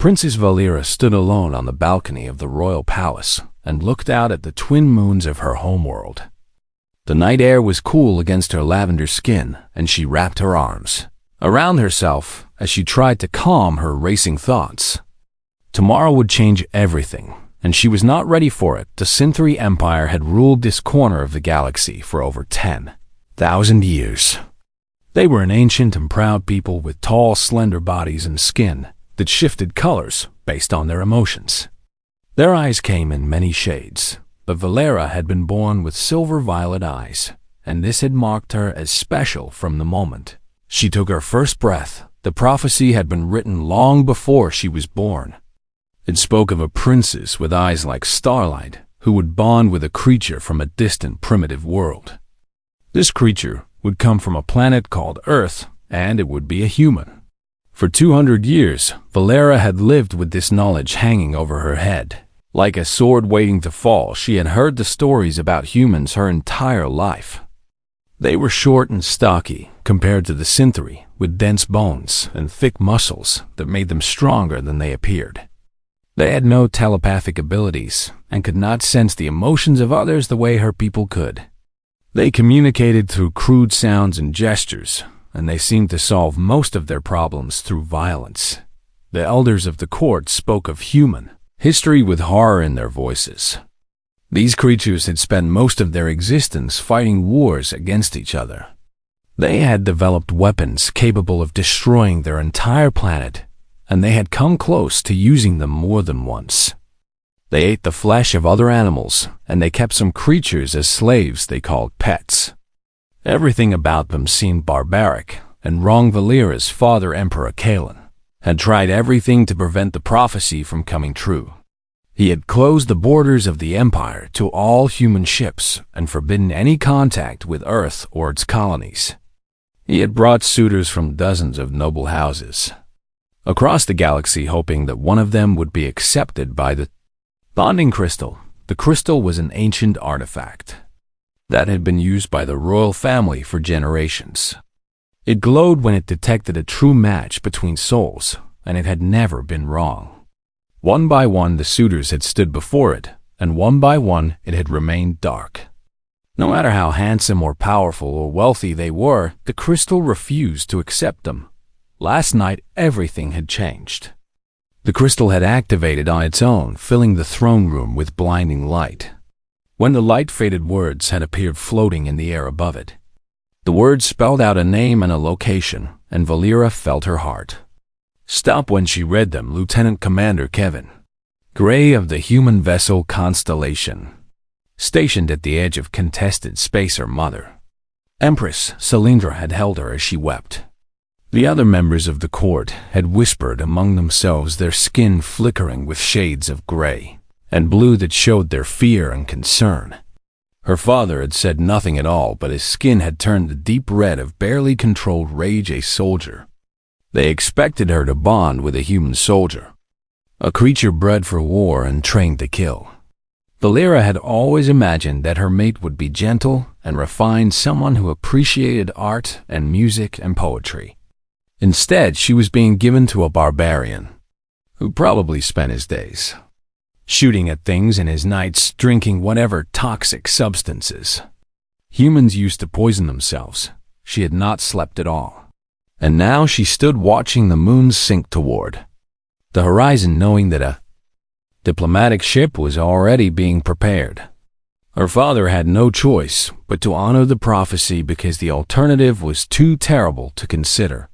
Princess Valera stood alone on the balcony of the royal palace and looked out at the twin moons of her homeworld. The night air was cool against her lavender skin, and she wrapped her arms around herself as she tried to calm her racing thoughts. Tomorrow would change everything, and she was not ready for it. The Synthri Empire had ruled this corner of the galaxy for over 10,000 years. They were an ancient and proud people with tall, slender bodies and skin that shifted colors based on their emotions. Their eyes came in many shades, but Valera had been born with silver-violet eyes, and this had marked her as special from the moment she took her first breath. The prophecy had been written long before she was born. It spoke of a princess with eyes like starlight who would bond with a creature from a distant primitive world. This creature would come from a planet called Earth, and it would be a human. For 200 years, Valera had lived with this knowledge hanging over her head. Like a sword waiting to fall, she had heard the stories about humans her entire life. They were short and stocky compared to the Synthri, with dense bones and thick muscles that made them stronger than they appeared. They had no telepathic abilities and could not sense the emotions of others the way her people could. They communicated through crude sounds and gestures, and they seemed to solve most of their problems through violence. The elders of the court spoke of human history with horror in their voices. These creatures had spent most of their existence fighting wars against each other. They had developed weapons capable of destroying their entire planet, and they had come close to using them more than once. They ate the flesh of other animals, and they kept some creatures as slaves they called pets. Everything about them seemed barbaric, and wrong. Valera's father, Emperor Kalen, had tried everything to prevent the prophecy from coming true. He had closed the borders of the empire to all human ships and forbidden any contact with Earth or its colonies. He had brought suitors from dozens of noble houses across the galaxy, hoping that one of them would be accepted by the bonding crystal. The crystal was an ancient artifact that had been used by the royal family for generations. It glowed when it detected a true match between souls, and it had never been wrong. One by one the suitors had stood before it, and one by one it had remained dark. No matter how handsome or powerful or wealthy they were, the crystal refused to accept them. Last night everything had changed. The crystal had activated on its own, filling the throne room with blinding light. When the light faded, words had appeared floating in the air above it. The words spelled out a name and a location, and Valera felt her heart stop when she read them. Lieutenant Commander Kevin Gray of the human vessel Constellation, stationed at the edge of contested space. Her mother, Empress Cylindra, had held her as she wept. The other members of the court had whispered among themselves, their skin flickering with shades of gray and blue that showed their fear and concern. Her father had said nothing at all, but his skin had turned the deep red of barely controlled rage. A soldier. They expected her to bond with a human soldier, a creature bred for war and trained to kill. Valera had always imagined that her mate would be gentle and refined, someone who appreciated art and music and poetry. Instead, she was being given to a barbarian who probably spent his days shooting at things and his nights drinking whatever toxic substances humans used to poison themselves. She had not slept at all. And now she stood watching the moon sink toward the horizon, knowing that a diplomatic ship was already being prepared. Her father had no choice but to honor the prophecy because the alternative was too terrible to consider.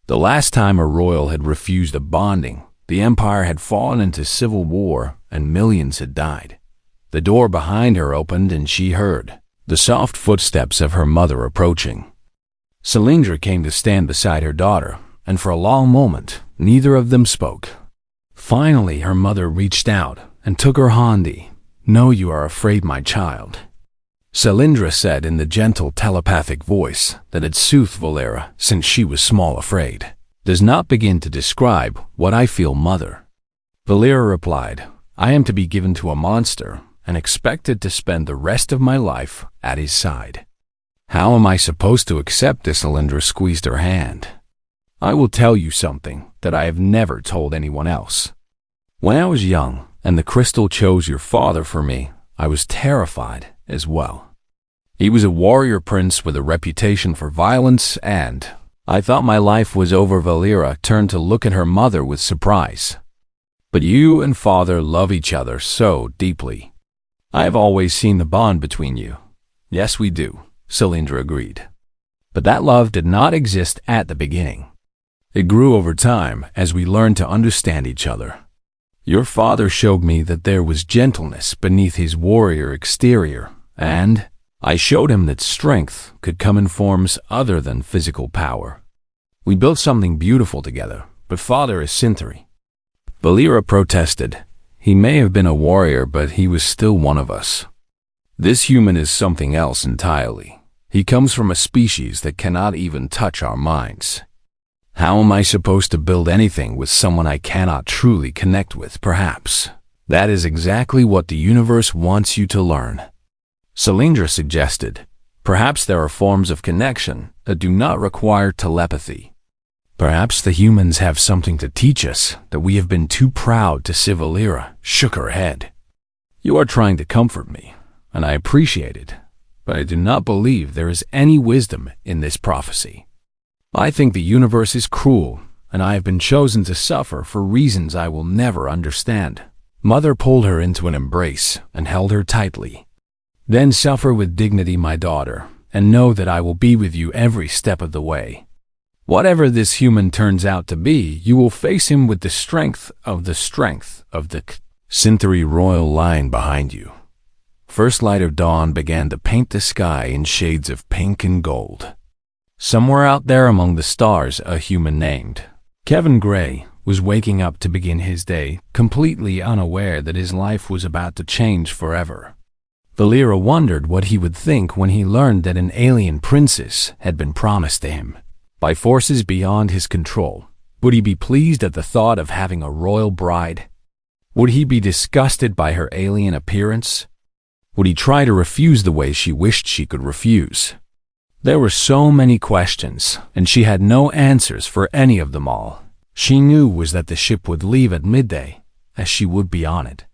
The last time a royal had refused a bonding, the empire had fallen into civil war and millions had died. The door behind her opened and she heard the soft footsteps of her mother approaching. Cylindra came to stand beside her daughter, and for a long moment, neither of them spoke. Finally, her mother reached out and took her hand. "No, you are afraid, my child," Cylindra said in the gentle telepathic voice that had soothed Valera since she was small. "Afraid does not begin to describe what I feel, mother." Valera replied, "I am to be given to a monster and expected to spend the rest of my life at his side. How am I supposed to accept this?" Cylindra squeezed her hand. I will tell you something that I have never told anyone else. When I was young and the crystal chose your father for me, I was terrified as well. He was a warrior prince with a reputation for violence, and I thought my life was over. Valera turned to look at her mother with surprise. But you and father love each other so deeply. I have always seen the bond between you. Yes, we do, Cylindra agreed. But that love did not exist at the beginning. It grew over time as we learned to understand each other. Your father showed me that there was gentleness beneath his warrior exterior, and I showed him that strength could come in forms other than physical power. We built something beautiful together, but father is Cynthry. Valera protested. He may have been a warrior, but he was still one of us. This human is something else entirely. He comes from a species that cannot even touch our minds. How am I supposed to build anything with someone I cannot truly connect with, perhaps? That is exactly what the universe wants you to learn. Cylindra suggested, perhaps there are forms of connection that do not require telepathy. Perhaps the humans have something to teach us that we have been too proud to see. Valera shook her head. You are trying to comfort me, and I appreciate it, but I do not believe there is any wisdom in this prophecy. I think the universe is cruel, and I have been chosen to suffer for reasons I will never understand. Mother pulled her into an embrace and held her tightly. Then suffer with dignity, my daughter, and know that I will be with you every step of the way. Whatever this human turns out to be, you will face him with the strength of the Cynthry royal line behind you. First light of dawn began to paint the sky in shades of pink and gold. Somewhere out there among the stars, a human named Kevin Gray was waking up to begin his day, completely unaware that his life was about to change forever. Valera wondered what he would think when he learned that an alien princess had been promised to him by forces beyond his control. Would he be pleased at the thought of having a royal bride? Would he be disgusted by her alien appearance? Would he try to refuse the way she wished she could refuse? There were so many questions, and she had no answers for any of them all. She knew was that the ship would leave at midday, as she would be on it.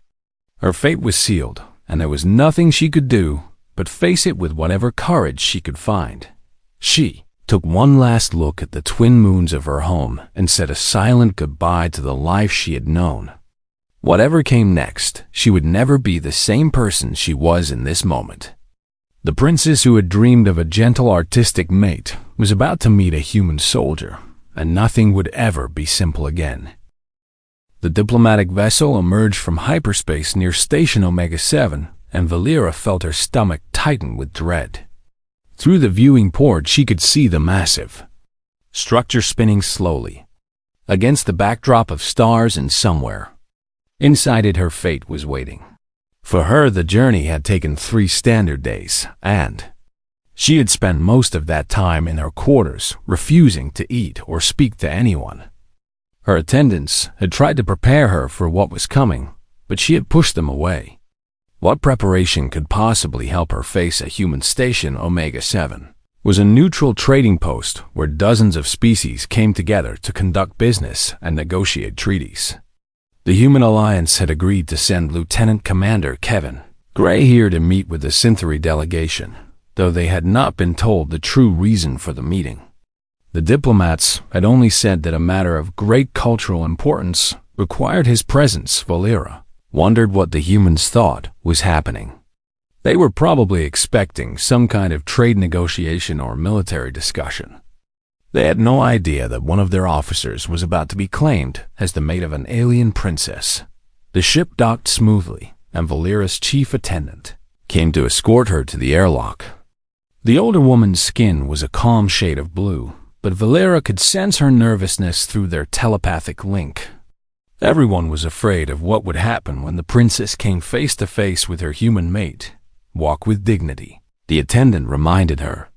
Her fate was sealed, and there was nothing she could do but face it with whatever courage she could find. She took one last look at the twin moons of her home and said a silent goodbye to the life she had known. Whatever came next, she would never be the same person she was in this moment. The princess who had dreamed of a gentle artistic mate was about to meet a human soldier, and nothing would ever be simple again. The diplomatic vessel emerged from hyperspace near Station Omega-7, and Valera felt her stomach tighten with dread. Through the viewing port she could see the massive structure spinning slowly against the backdrop of stars, and somewhere inside it her fate was waiting. For her, the journey had taken 3 standard days, and she had spent most of that time in her quarters, refusing to eat or speak to anyone. Her attendants had tried to prepare her for what was coming, but she had pushed them away. What preparation could possibly help her face a human station? Omega-7 was a neutral trading post where dozens of species came together to conduct business and negotiate treaties. The Human Alliance had agreed to send Lieutenant Commander Kevin Gray here to meet with the Cynthry delegation, though they had not been told the true reason for the meeting. The diplomats had only said that a matter of great cultural importance required his presence. Valera wondered what the humans thought was happening. They were probably expecting some kind of trade negotiation or military discussion. They had no idea that one of their officers was about to be claimed as the mate of an alien princess. The ship docked smoothly, and Valera's chief attendant came to escort her to the airlock. The older woman's skin was a calm shade of blue, but Valera could sense her nervousness through their telepathic link. Everyone was afraid of what would happen when the princess came face to face with her human mate. Walk with dignity, the attendant reminded her.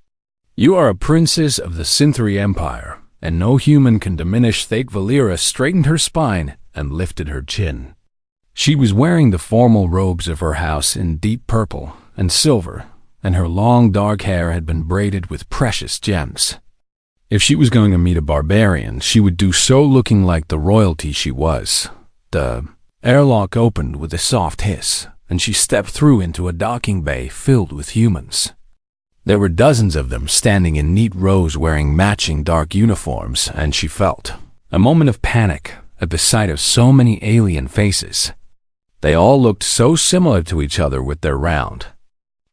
You are a princess of the Cynthry Empire, and no human can diminish that. Valera straightened her spine and lifted her chin. She was wearing the formal robes of her house in deep purple and silver, and her long dark hair had been braided with precious gems. If she was going to meet a barbarian, she would do so looking like the royalty she was. The airlock opened with a soft hiss, and she stepped through into a docking bay filled with humans. There were dozens of them standing in neat rows wearing matching dark uniforms, and she felt a moment of panic at the sight of so many alien faces. They all looked so similar to each other with their round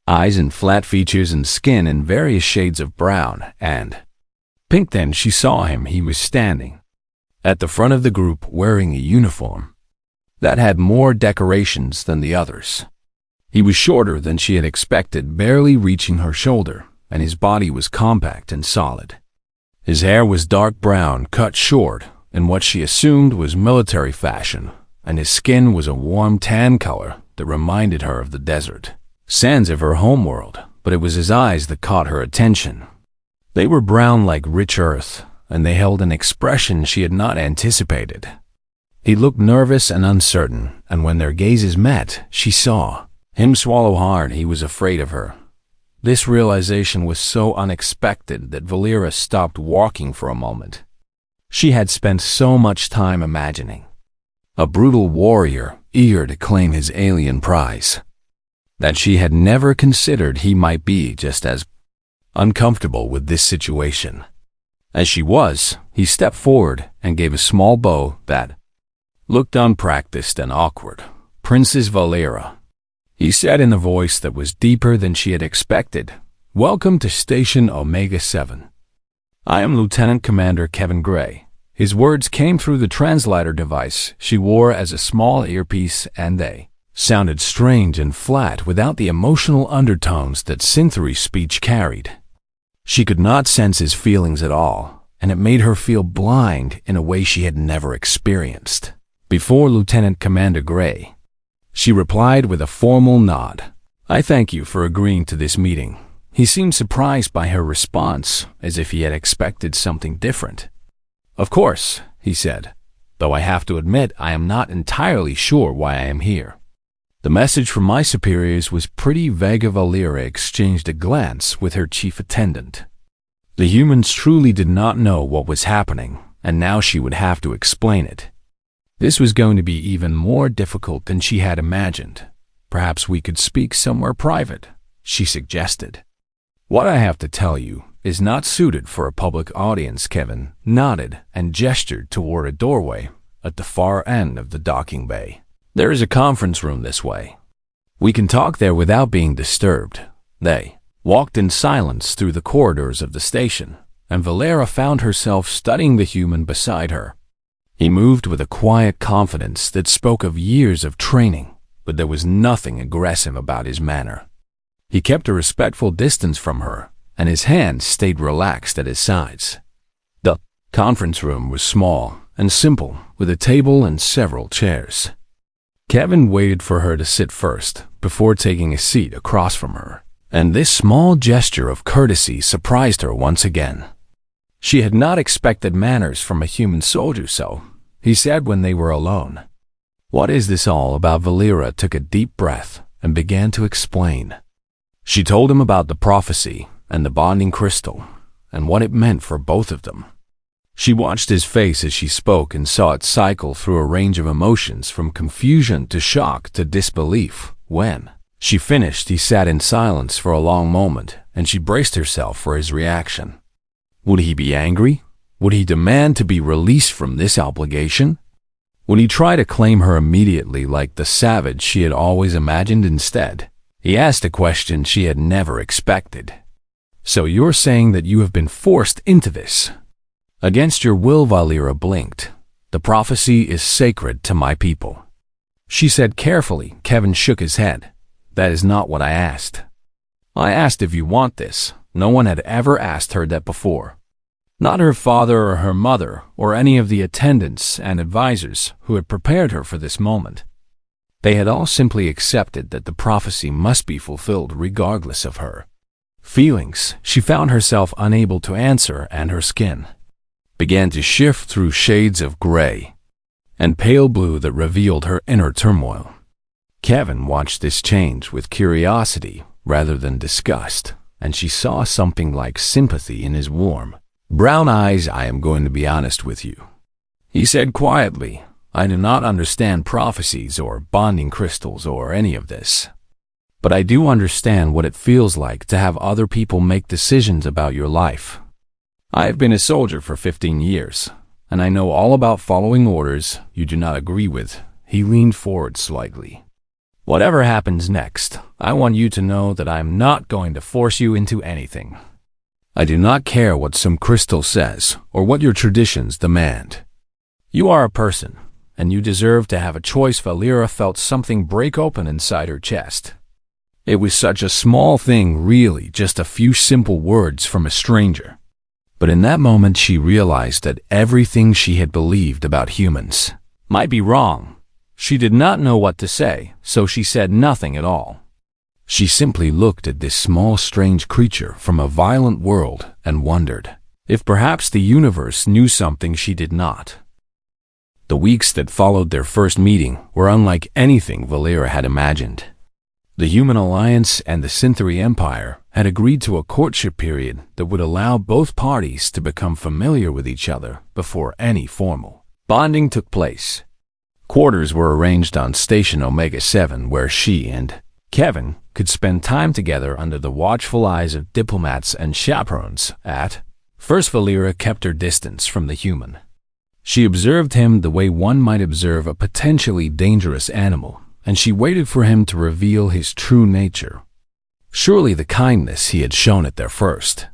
eyes and flat features and skin in various shades of brown and pink. Then she saw him. He was standing at the front of the group wearing a uniform that had more decorations than the others. He was shorter than she had expected, barely reaching her shoulder, and his body was compact and solid. His hair was dark brown, cut short, in what she assumed was military fashion, and his skin was a warm tan color that reminded her of the desert sands of her homeworld, but it was his eyes that caught her attention. They were brown like rich earth, and they held an expression she had not anticipated. He looked nervous and uncertain, and when their gazes met, she saw him swallow hard. He was afraid of her. This realization was so unexpected that Valera stopped walking for a moment. She had spent so much time imagining a brutal warrior eager to claim his alien prize that she had never considered he might be just as uncomfortable with this situation as she was. He stepped forward and gave a small bow that looked unpracticed and awkward. "Princess Valera," he said in a voice that was deeper than she had expected. "Welcome to Station Omega 7. I am Lieutenant Commander Kevin Gray." His words came through the translator device she wore as a small earpiece, and they sounded strange and flat without the emotional undertones that synthery speech carried. She could not sense his feelings at all, and it made her feel blind in a way she had never experienced before. "Lieutenant Commander Gray," she replied with a formal nod. "I thank you for agreeing to this meeting." He seemed surprised by her response, as if he had expected something different. "Of course," he said, "though I have to admit I am not entirely sure why I am here. The message from my superiors was pretty vague." Valera exchanged a glance with her chief attendant. The humans truly did not know what was happening, and now she would have to explain it. This was going to be even more difficult than she had imagined. "Perhaps we could speak somewhere private," she suggested. "What I have to tell you is not suited for a public audience." Kevin nodded and gestured toward a doorway at the far end of the docking bay. "There is a conference room this way. We can talk there without being disturbed." They walked in silence through the corridors of the station, and Valera found herself studying the human beside her. He moved with a quiet confidence that spoke of years of training, but there was nothing aggressive about his manner. He kept a respectful distance from her, and his hands stayed relaxed at his sides. The conference room was small and simple, with a table and several chairs. Kevin waited for her to sit first, before taking a seat across from her, and this small gesture of courtesy surprised her once again. She had not expected manners from a human soldier, so he said when they were alone. "What is this all about?" Valera took a deep breath and began to explain. She told him about the prophecy and the bonding crystal, and what it meant for both of them. She watched his face as she spoke and saw it cycle through a range of emotions from confusion to shock to disbelief. When she finished, he sat in silence for a long moment, and she braced herself for his reaction. Would he be angry? Would he demand to be released from this obligation? Would he try to claim her immediately like the savage she had always imagined? Instead, he asked a question she had never expected. "So you're saying that you have been forced into this against your will?" Valera blinked. "The prophecy is sacred to my people," she said carefully. Kevin shook his head. "That is not what I asked. I asked if you want this." No one had ever asked her that before. Not her father or her mother or any of the attendants and advisors who had prepared her for this moment. They had all simply accepted that the prophecy must be fulfilled regardless of her feelings. She found herself unable to answer, and her skin began to shift through shades of gray and pale blue that revealed her inner turmoil. Kevin watched this change with curiosity rather than disgust, and she saw something like sympathy in his warm, Brown eyes, I am going to be honest with you, he said quietly. I do not understand prophecies or bonding crystals or any of this. But I do understand what it feels like to have other people make decisions about your life. I have been a soldier for 15 years, and I know all about following orders you do not agree with. He leaned forward slightly. Whatever happens next, I want you to know that I am not going to force you into anything. I do not care what some crystal says or what your traditions demand. You are a person, and you deserve to have a choice. Valera felt something break open inside her chest. It was such a small thing, really, just a few simple words from a stranger. But in that moment she realized that everything she had believed about humans might be wrong. She did not know what to say, so she said nothing at all. She simply looked at this small, strange creature from a violent world and wondered if perhaps the universe knew something she did not. The weeks that followed their first meeting were unlike anything Valera had imagined. The Human Alliance and the Synthri Empire had agreed to a courtship period that would allow both parties to become familiar with each other before any formal bonding took place. Quarters were arranged on Station Omega-7 where she and Kevin could spend time together under the watchful eyes of diplomats and chaperones. At first, Valera kept her distance from the human. She observed him the way one might observe a potentially dangerous animal, and she waited for him to reveal his true nature. Surely the kindness he had shown at their first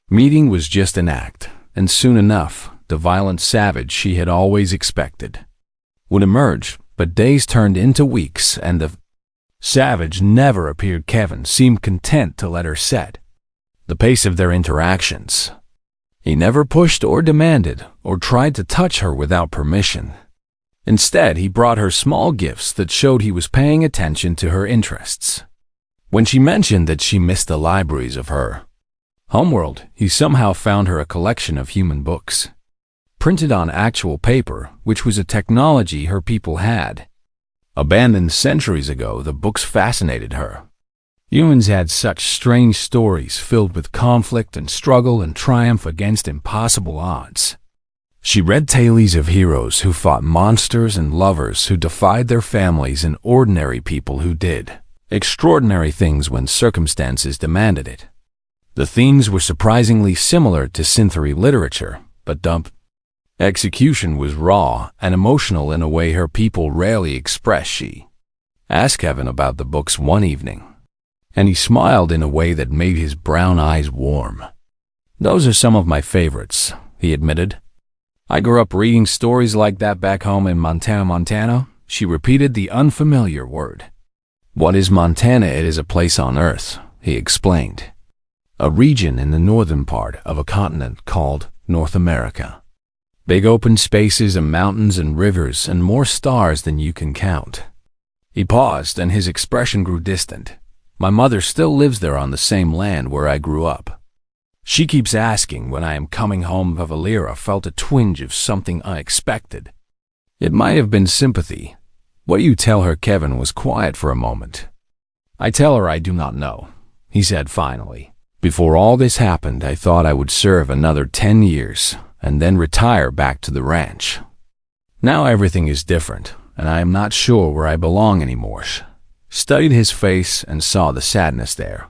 meeting was just an act, and soon enough, the violent savage she had always expected would emerge. But days turned into weeks, and the savage never appeared. Kevin seemed content to let her set the pace of their interactions. He never pushed or demanded or tried to touch her without permission. Instead, he brought her small gifts that showed he was paying attention to her interests. When she mentioned that she missed the libraries of her homeworld, he somehow found her a collection of human books, printed on actual paper, which was a technology her people had abandoned centuries ago. The books fascinated her. Humans had such strange stories filled with conflict and struggle and triumph against impossible odds. She read tales of heroes who fought monsters and lovers who defied their families and ordinary people who did extraordinary things when circumstances demanded it. The themes were surprisingly similar to Synthri literature, but execution was raw and emotional in a way her people rarely expressed. She asked Kevin about the books one evening, and he smiled in a way that made his brown eyes warm. Those are some of my favorites, he admitted. I grew up reading stories like that back home in Montana. She repeated the unfamiliar word. What is Montana? It is a place on Earth, he explained. A region in the northern part of a continent called North America. Big open spaces and mountains and rivers and more stars than you can count. He paused and his expression grew distant. My mother still lives there on the same land where I grew up. She keeps asking when I am coming home. Valera felt a twinge of something unexpected. It might have been sympathy. What you tell her? Kevin was quiet for a moment. I tell her I do not know, he said finally. Before all this happened, I thought I would serve another 10 years and then retire back to the ranch. Now everything is different, and I am not sure where I belong anymore. Studied his face and saw the sadness there.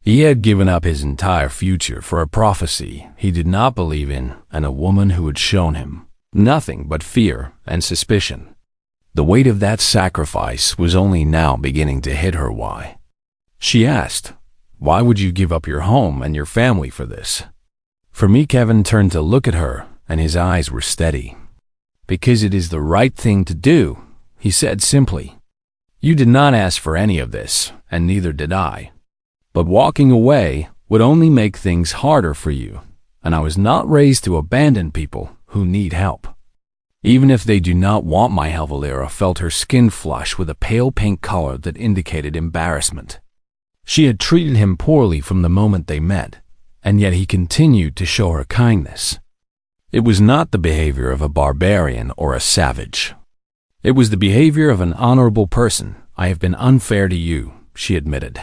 He had given up his entire future for a prophecy he did not believe in and a woman who had shown him nothing but fear and suspicion. The weight of that sacrifice was only now beginning to hit her. Why? She asked. Why would you give up your home and your family for this? For me, Kevin turned to look at her, and his eyes were steady. Because it is the right thing to do, he said simply. You did not ask for any of this, and neither did I. But walking away would only make things harder for you, and I was not raised to abandon people who need help. Even if they do not want my help. Valera felt her skin flush with a pale pink color that indicated embarrassment. She had treated him poorly from the moment they met, and yet he continued to show her kindness. It was not the behavior of a barbarian or a savage. It was the behavior of an honorable person. I have been unfair to you, she admitted.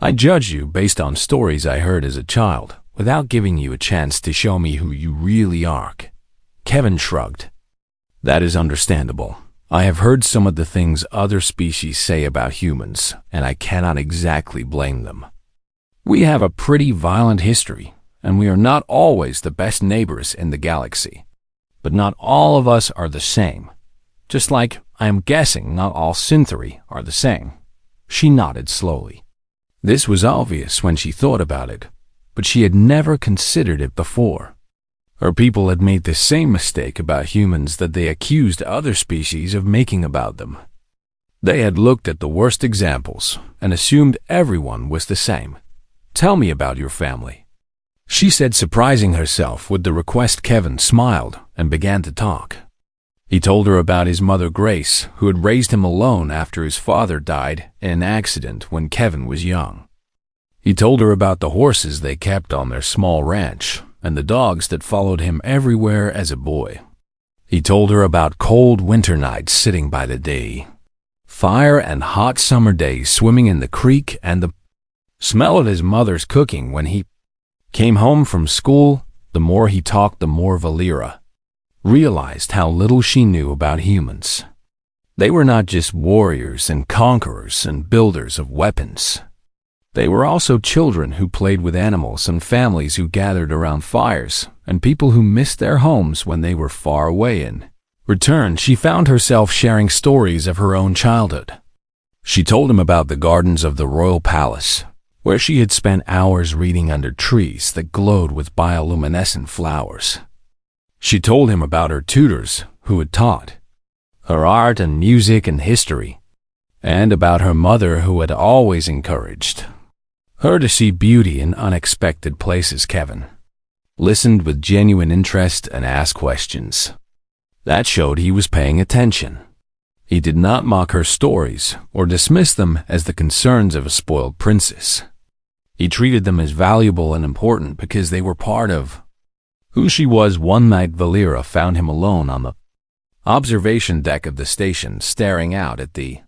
I judged you based on stories I heard as a child, without giving you a chance to show me who you really are." Kevin shrugged. "That is understandable. I have heard some of the things other species say about humans, and I cannot exactly blame them. We have a pretty violent history, and we are not always the best neighbors in the galaxy. But not all of us are the same. Just like, I am guessing, not all Synthery are the same." She nodded slowly. This was obvious when she thought about it, but she had never considered it before. Her people had made the same mistake about humans that they accused other species of making about them. They had looked at the worst examples and assumed everyone was the same. "Tell me about your family," she said, surprising herself with the request. Kevin smiled and began to talk. He told her about his mother Grace, who had raised him alone after his father died in an accident when Kevin was young. He told her about the horses they kept on their small ranch and the dogs that followed him everywhere as a boy. He told her about cold winter nights sitting by the day, fire, and hot summer days swimming in the creek, and the smell of his mother's cooking when he came home from school. The more he talked, the more Valera realized how little she knew about humans. They were not just warriors and conquerors and builders of weapons. They were also children who played with animals and families who gathered around fires and people who missed their homes when they were far away. In return, she found herself sharing stories of her own childhood. She told him about the gardens of the royal palace, where she had spent hours reading under trees that glowed with bioluminescent flowers. She told him about her tutors who had taught her art and music and history, and about her mother who had always encouraged her to see beauty in unexpected places. Kevin listened with genuine interest and asked questions. That showed he was paying attention. He did not mock her stories or dismiss them as the concerns of a spoiled princess. He treated them as valuable and important because they were part of who she was. One night, Valera found him alone on the observation deck of the station, staring out at the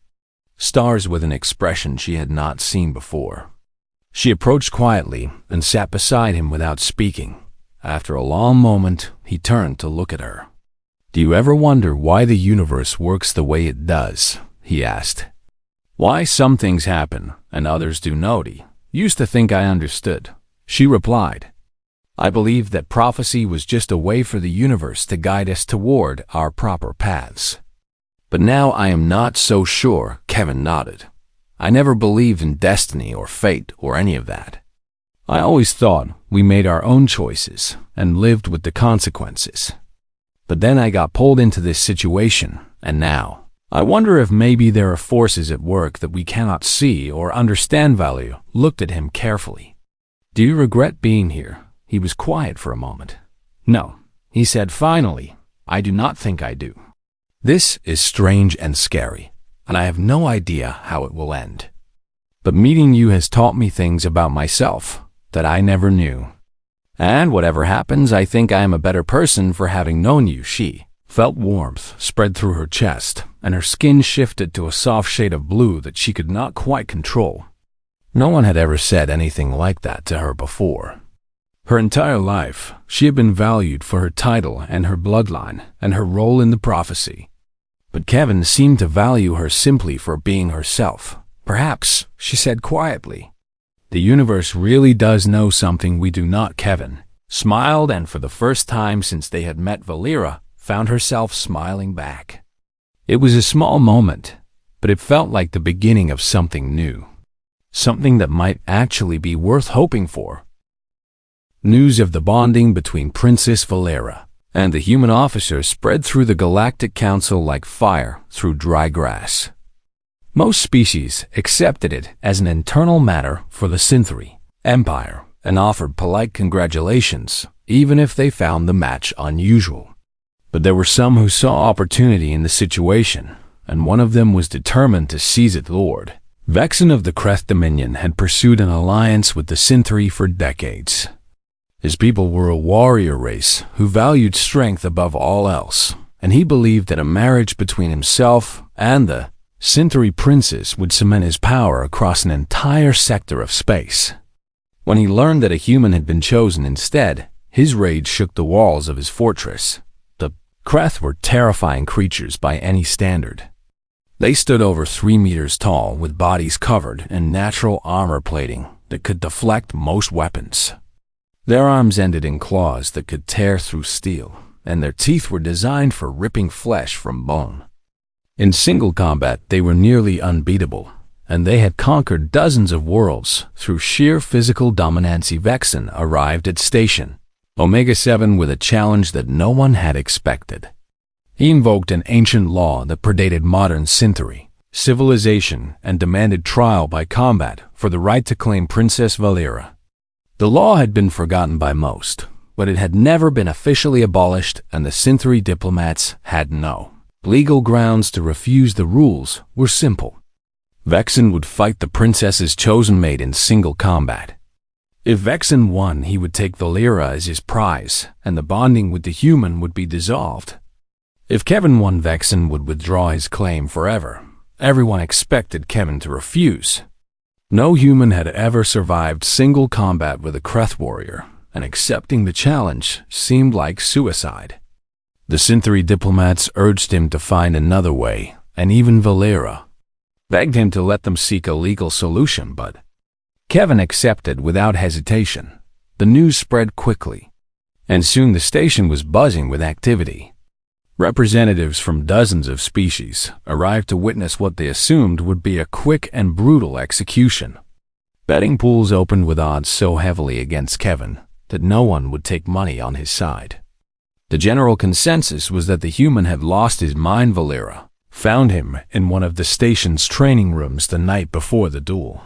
stars with an expression she had not seen before. She approached quietly and sat beside him without speaking. After a long moment, he turned to look at her. "Do you ever wonder why the universe works the way it does?" he asked. "Why some things happen and others do not? Used to think I understood," she replied. "I believed that prophecy was just a way for the universe to guide us toward our proper paths. But now I am not so sure." Kevin nodded. "I never believed in destiny or fate or any of that. I always thought we made our own choices and lived with the consequences. But then I got pulled into this situation, and now I wonder if maybe there are forces at work that we cannot see or understand." Valera looked at him carefully. "Do you regret being here?" He was quiet for a moment. "No," he said finally, "I do not think I do. This is strange and scary, and I have no idea how it will end. But meeting you has taught me things about myself that I never knew. And whatever happens, I think I am a better person for having known you." She felt warmth spread through her chest, and her skin shifted to a soft shade of blue that she could not quite control. No one had ever said anything like that to her before. Her entire life, she had been valued for her title and her bloodline and her role in the prophecy. But Kevin seemed to value her simply for being herself. "Perhaps," she said quietly, "the universe really does know something we do not." Kevin smiled, and for the first time since they had met, Valera found herself smiling back. It was a small moment, but it felt like the beginning of something new, something that might actually be worth hoping for. News of the bonding between Princess Valera and the human officer spread through the Galactic Council like fire through dry grass. Most species accepted it as an internal matter for the Synthery Empire and offered polite congratulations, even if they found the match unusual. But there were some who saw opportunity in the situation, and one of them was determined to seize it. Lord Vexen of the Creth Dominion had pursued an alliance with the Synthery for decades. His people were a warrior race who valued strength above all else, and he believed that a marriage between himself and the Synthery princess would cement his power across an entire sector of space. When he learned that a human had been chosen instead, his rage shook the walls of his fortress. The Kreth were terrifying creatures by any standard. They stood over 3 meters tall, with bodies covered in natural armor plating that could deflect most weapons. Their arms ended in claws that could tear through steel, and their teeth were designed for ripping flesh from bone. In single combat, they were nearly unbeatable, and they had conquered dozens of worlds through sheer physical dominance. Vexen arrived at Station Omega-7 with a challenge that no one had expected. He invoked an ancient law that predated modern synthery, civilization, and demanded trial by combat for the right to claim Princess Valera. The law had been forgotten by most, but it had never been officially abolished, and the synthery diplomats had no legal grounds to refuse. The rules were simple. Vexen would fight the princess's chosen mate in single combat. If Vexen won, he would take Valera as his prize, and the bonding with the human would be dissolved. If Kevin won, Vexen would withdraw his claim forever. Everyone expected Kevin to refuse. No human had ever survived single combat with a Kreth warrior, and accepting the challenge seemed like suicide. The synthery diplomats urged him to find another way, and even Valera begged him to let them seek a legal solution, but Kevin accepted without hesitation. The news spread quickly, and soon the station was buzzing with activity. Representatives from dozens of species arrived to witness what they assumed would be a quick and brutal execution. Betting pools opened with odds so heavily against Kevin that no one would take money on his side. The general consensus was that the human had lost his mind. Valera found him in one of the station's training rooms the night before the duel.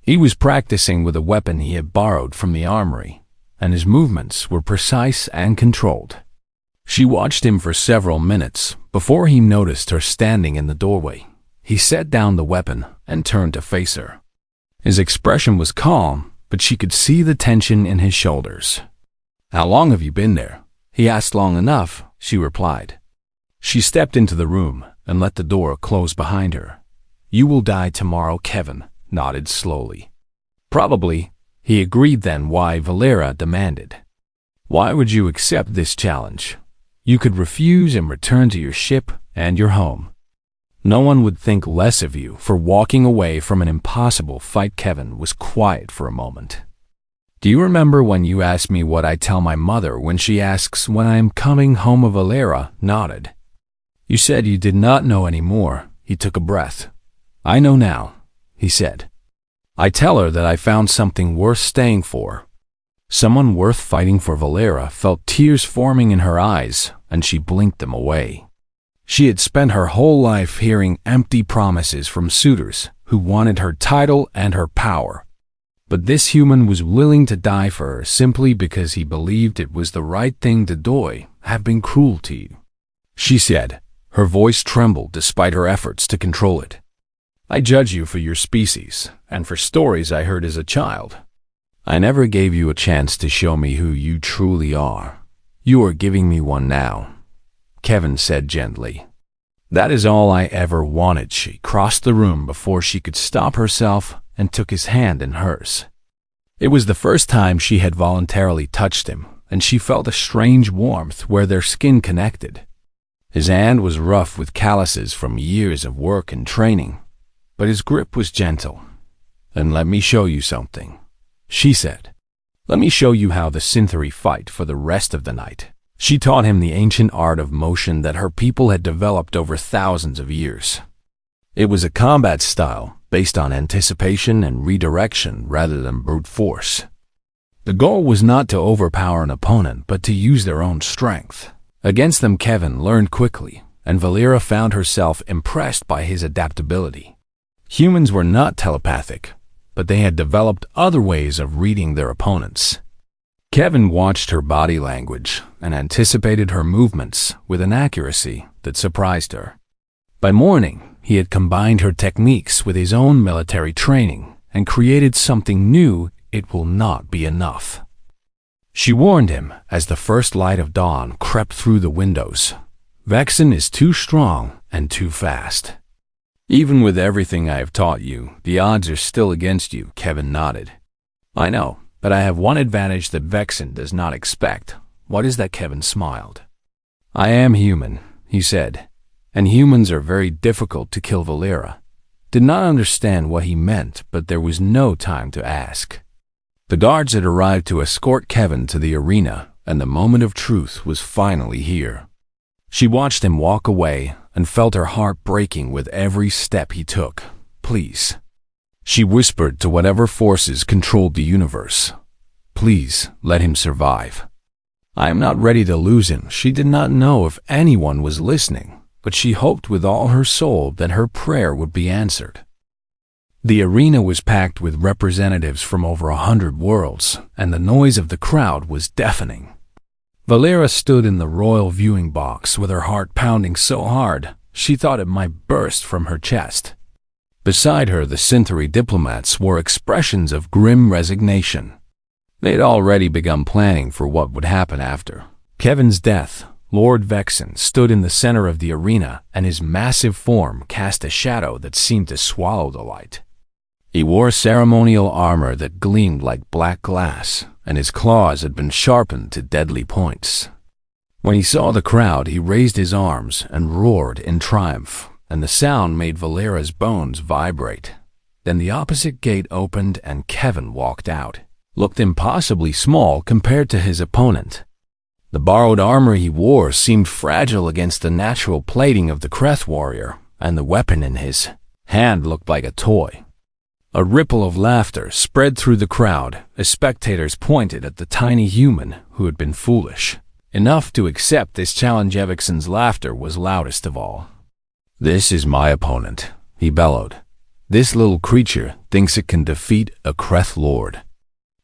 He was practicing with a weapon he had borrowed from the armory, and his movements were precise and controlled. She watched him for several minutes before he noticed her standing in the doorway. He set down the weapon and turned to face her. His expression was calm, but she could see the tension in his shoulders. "How long have you been there?" he asked. "Long enough," she replied. She stepped into the room and let the door close behind her. "You will die tomorrow," Kevin nodded slowly. "Probably," he agreed. Then why? Valera demanded. "Why would you accept this challenge? You could refuse and return to your ship and your home. No one would think less of you for walking away from an impossible fight." Kevin was quiet for a moment. "Do you remember when you asked me what I tell my mother when she asks when I am coming home?" Valera nodded. "You said you did not know anymore." He took a breath. "I know now," he said. "I tell her that I found something worth staying for. Someone worth fighting for." Valera felt tears forming in her eyes, and she blinked them away. She had spent her whole life hearing empty promises from suitors who wanted her title and her power. But this human was willing to die for her simply because he believed it was the right thing to do. "Have been cruel to you," she said. Her voice trembled despite her efforts to control it. "I judge you for your species and for stories I heard as a child. I never gave you a chance to show me who you truly are. You are giving me one now," Kevin said gently. "That is all I ever wanted." She crossed the room before she could stop herself and took his hand in hers. It was the first time she had voluntarily touched him, and she felt a strange warmth where their skin connected. His hand was rough with calluses from years of work and training, but his grip was gentle. "And let me show you something," she said. "Let me show you how the synthery fight for the rest of the night." She taught him the ancient art of motion that her people had developed over thousands of years. It was a combat style based on anticipation and redirection rather than brute force. The goal was not to overpower an opponent, but to use their own strength. Against them, Kevin learned quickly, and Valera found herself impressed by his adaptability. Humans were not telepathic, but they had developed other ways of reading their opponents. Kevin watched her body language and anticipated her movements with an accuracy that surprised her. By morning, he had combined her techniques with his own military training and created something new. "It will not be enough," she warned him as the first light of dawn crept through the windows. "Vexen is too strong and too fast. Even with everything I have taught you, the odds are still against you." Kevin nodded. I know, but I have one advantage that Vexen does not expect. What is that? Kevin smiled. I am human, he said, and humans are very difficult to kill. Valera did not understand what he meant, but there was no time to ask. The guards had arrived to escort Kevin to the arena, and the moment of truth was finally here. She watched him walk away and felt her heart breaking with every step he took. Please, she whispered to whatever forces controlled the universe. Please let him survive. I am not ready to lose him. She did not know if anyone was listening, but she hoped with all her soul that her prayer would be answered. The arena was packed with representatives from over 100 worlds, and the noise of the crowd was deafening. Valera stood in the royal viewing box with her heart pounding so hard she thought it might burst from her chest. Beside her, the Synthary diplomats wore expressions of grim resignation. They had already begun planning for what would happen after Kevin's death. Lord Vexen stood in the center of the arena, and his massive form cast a shadow that seemed to swallow the light. He wore ceremonial armor that gleamed like black glass, and his claws had been sharpened to deadly points. When he saw the crowd, he raised his arms and roared in triumph, and the sound made Valera's bones vibrate. Then the opposite gate opened and Kevin walked out. Looked impossibly small compared to his opponent. The borrowed armor he wore seemed fragile against the natural plating of the Kreth warrior, and the weapon in his hand looked like a toy. A ripple of laughter spread through the crowd as spectators pointed at the tiny human who had been foolish enough to accept this challenge. Vexen's laughter was loudest of all. This is my opponent, he bellowed. This little creature thinks it can defeat a Kreth lord.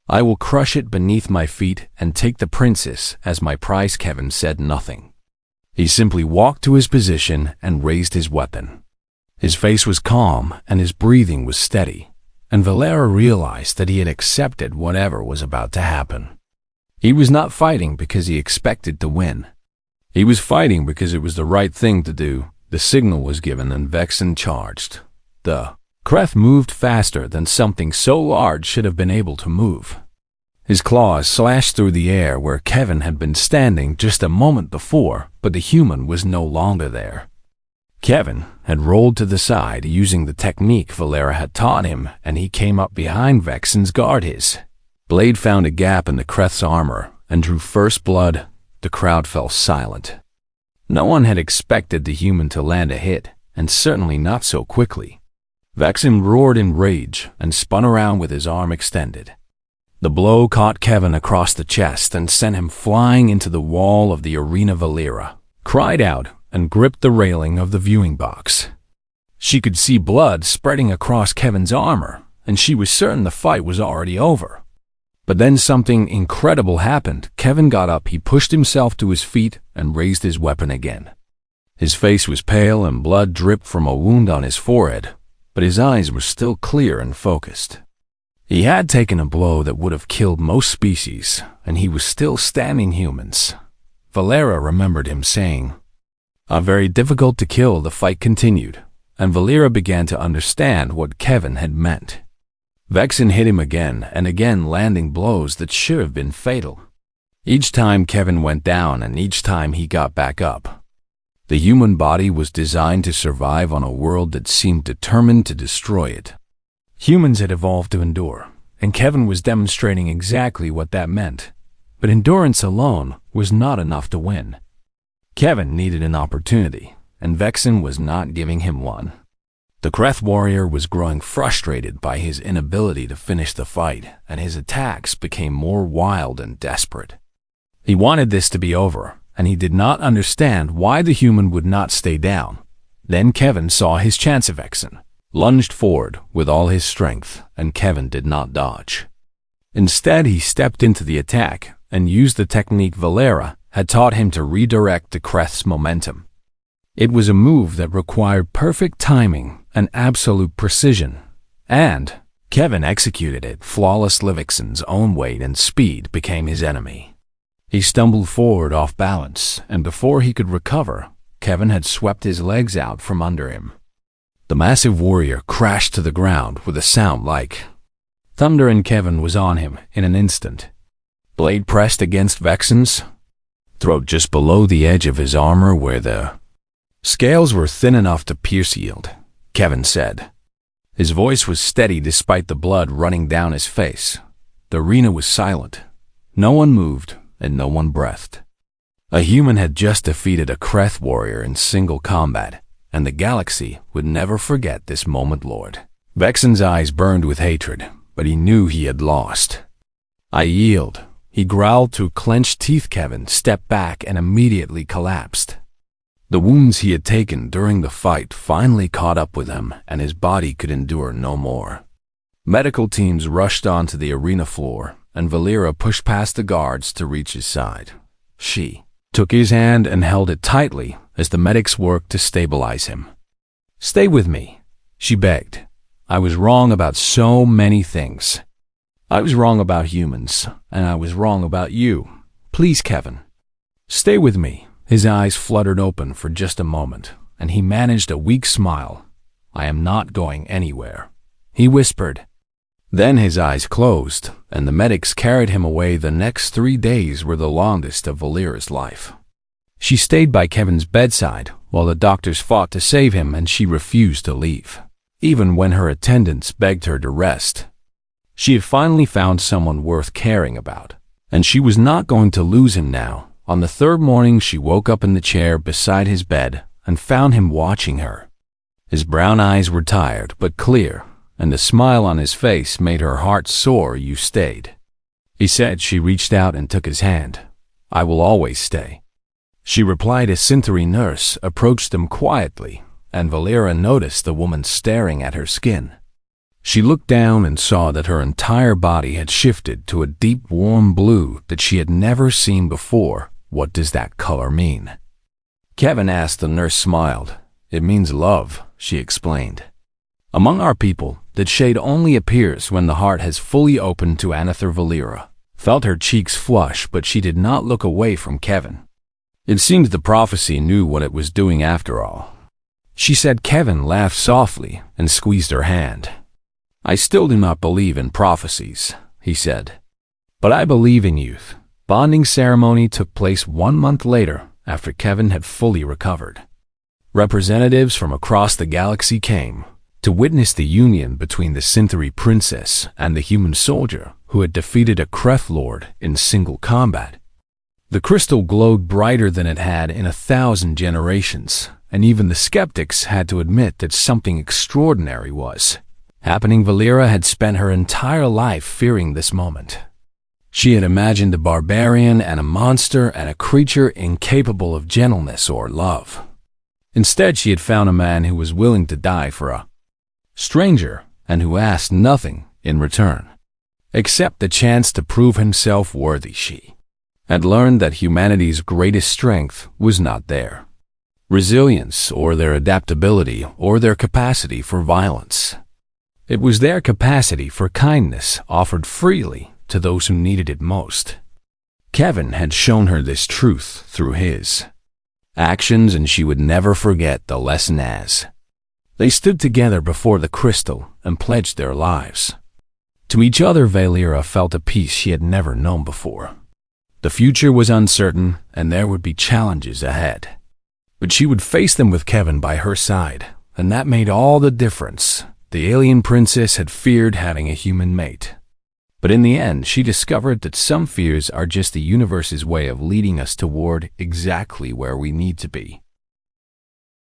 I will crush it beneath my feet and take the princess as my prize. Kevin said nothing. He simply walked to his position and raised his weapon. His face was calm and his breathing was steady, and Valera realized that he had accepted whatever was about to happen. He was not fighting because he expected to win. He was fighting because it was the right thing to do. The signal was given and Vexen charged. The Kreth moved faster than something so large should have been able to move. His claws slashed through the air where Kevin had been standing just a moment before, but the human was no longer there. Kevin had rolled to the side using the technique Valera had taught him, and he came up behind Vexen's guard. His blade found a gap in the Kreth's armor and drew first blood. The crowd fell silent. No one had expected the human to land a hit, and certainly not so quickly. Vexen roared in rage and spun around with his arm extended. The blow caught Kevin across the chest and sent him flying into the wall of the arena. Valera cried out and gripped the railing of the viewing box. She could see blood spreading across Kevin's armor, and she was certain the fight was already over. But then something incredible happened. Kevin got up, he pushed himself to his feet and raised his weapon again. His face was pale and blood dripped from a wound on his forehead, but his eyes were still clear and focused. He had taken a blow that would have killed most species, and he was still standing. Humans. Valera remembered him saying, very difficult to kill. The fight continued, and Valera began to understand what Kevin had meant. Vexen hit him again and again, landing blows that should have been fatal. Each time Kevin went down and each time he got back up. The human body was designed to survive on a world that seemed determined to destroy it. Humans had evolved to endure, and Kevin was demonstrating exactly what that meant. But endurance alone was not enough to win. Kevin needed an opportunity, and Vexen was not giving him one. The Kreth warrior was growing frustrated by his inability to finish the fight, and his attacks became more wild and desperate. He wanted this to be over, and he did not understand why the human would not stay down. Then Kevin saw his chance. Vexen lunged forward with all his strength, and Kevin did not dodge. Instead, he stepped into the attack and used the technique Valera had taught him to redirect the Kreth's momentum. It was a move that required perfect timing and absolute precision, and Kevin executed it flawlessly. Vexen's own weight and speed became his enemy. He stumbled forward off balance, and before he could recover, Kevin had swept his legs out from under him. The massive warrior crashed to the ground with a sound like Thunder and Kevin was on him in an instant. Blade pressed against Vexen's throat just below the edge of his armor where the scales were thin enough to pierce yield, Kevin said. His voice was steady despite the blood running down his face. The arena was silent. No one moved and no one breathed. A human had just defeated a Kreth warrior in single combat, and the galaxy would never forget this moment, Lord. Vexen's eyes burned with hatred, but he knew he had lost. I yield, he growled through clenched teeth. Kevin stepped back and immediately collapsed. The wounds he had taken during the fight finally caught up with him, and his body could endure no more. Medical teams rushed onto the arena floor, and Valera pushed past the guards to reach his side. She took his hand and held it tightly as the medics worked to stabilize him. "Stay with me," she begged. "I was wrong about so many things. I was wrong about humans, and I was wrong about you. Please, Kevin, stay with me." His eyes fluttered open for just a moment, and he managed a weak smile. "I am not going anywhere," he whispered. Then his eyes closed, and the medics carried him away. The next 3 days were the longest of Valera's life. She stayed by Kevin's bedside while the doctors fought to save him, and she refused to leave, even when her attendants begged her to rest. She had finally found someone worth caring about, and she was not going to lose him now. On the third morning, she woke up in the chair beside his bed and found him watching her. His brown eyes were tired but clear, and the smile on his face made her heart soar. "You stayed," he said. She reached out and took his hand. "I will always stay," she replied. A Synthary nurse approached them quietly, and Valera noticed the woman staring at her skin. She looked down and saw that her entire body had shifted to a deep warm blue that she had never seen before. "What does that color mean?" Kevin asked. The nurse smiled. "It means love," she explained. "Among our people, that shade only appears when the heart has fully opened to Anather." Valera felt her cheeks flush, but she did not look away from Kevin. It seemed the prophecy knew what it was doing after all, she said. Kevin laughed softly and squeezed her hand. "I still do not believe in prophecies," he said, "but I believe in youth." Bonding ceremony took place 1 month later, after Kevin had fully recovered. Representatives from across the galaxy came to witness the union between the Synthary princess and the human soldier who had defeated a Kreth lord in single combat. The crystal glowed brighter than it had in 1,000 generations, and even the skeptics had to admit that something extraordinary was happening. Valera had spent her entire life fearing this moment. She had imagined a barbarian and a monster and a creature incapable of gentleness or love. Instead, she had found a man who was willing to die for a stranger and who asked nothing in return, except the chance to prove himself worthy. She had learned that humanity's greatest strength was not their resilience or their adaptability or their capacity for violence. It was their capacity for kindness offered freely to those who needed it most. Kevin had shown her this truth through his actions, and she would never forget the lesson as they stood together before the crystal and pledged their lives to each other. Valera felt a peace she had never known before. The future was uncertain, and there would be challenges ahead, but she would face them with Kevin by her side, and that made all the difference. The alien princess had feared having a human mate, but in the end, she discovered that some fears are just the universe's way of leading us toward exactly where we need to be.